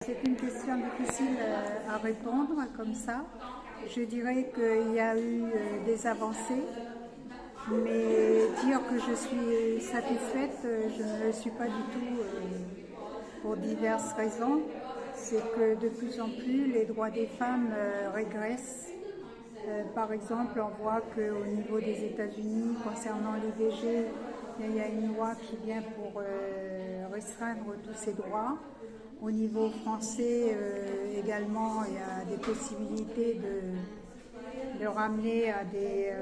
C'est une question difficile à répondre comme ça. Je dirais qu'il y a eu des avancées, mais dire que je suis satisfaite, je ne le suis pas du tout pour diverses raisons. C'est que de plus en plus les droits des femmes régressent. Par exemple, on voit qu'au niveau des États-Unis, concernant l'IVG, il y a une loi qui vient pour restreindre tous ces droits. Au niveau français également, il y a des possibilités de ramener à des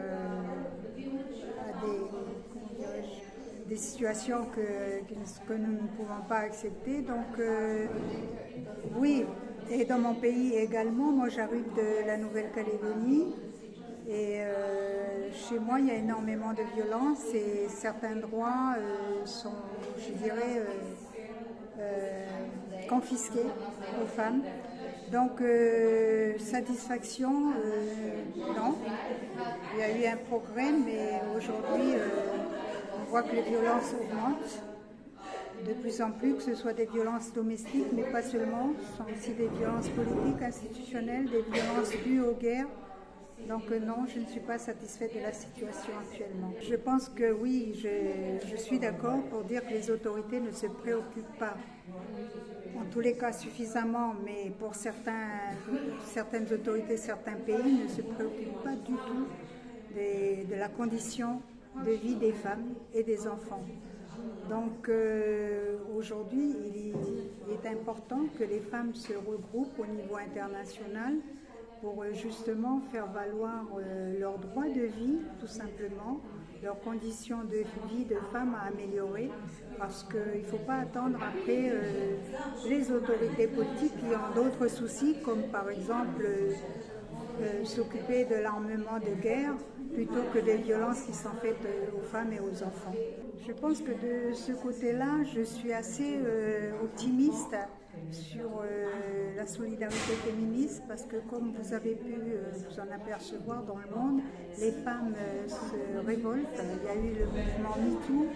situations que nous ne pouvons pas accepter. Donc oui, et dans mon pays également, moi j'arrive de la Nouvelle-Calédonie et chez moi il y a énormément de violence et certains droits sont, je dirais, confisqués aux femmes. Donc satisfaction, non. Il y a eu un progrès, mais aujourd'hui on voit que les violences augmentent de plus en plus, que ce soit des violences domestiques, mais pas seulement. Ce sont aussi des violences politiques, institutionnelles, des violences dues aux guerres. Donc non, je ne suis pas satisfaite de la situation actuellement. Je pense que oui, je suis d'accord pour dire que les autorités ne se préoccupent pas, en tous les cas suffisamment, mais pour certaines autorités, certains pays ne se préoccupent pas du tout de la condition de vie des femmes et des enfants. Donc aujourd'hui, il est important que les femmes se regroupent au niveau international pour justement faire valoir leurs droits de vie, tout simplement, leurs conditions de vie de femmes à améliorer, parce qu'il ne faut pas attendre après les autorités politiques qui ont d'autres soucis, comme par exemple s'occuper de l'armement de guerre plutôt que des violences qui sont faites aux femmes et aux enfants. Je pense que de ce côté-là, je suis assez optimiste sur la solidarité féministe parce que comme vous avez pu vous en apercevoir dans le monde, les femmes se révoltent. Il y a eu le mouvement MeToo,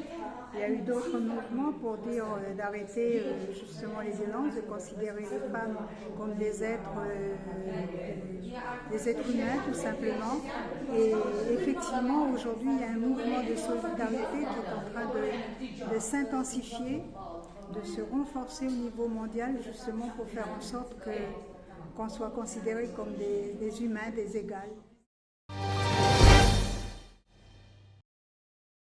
il y a eu d'autres mouvements pour dire d'arrêter justement les violences, de considérer les femmes comme des êtres humains tout simplement. Et effectivement, aujourd'hui, il y a un mouvement de solidarité qui est en train de s'intensifier, de se renforcer au niveau mondial, justement pour faire en sorte qu'on soit considérés comme des humains, des égales.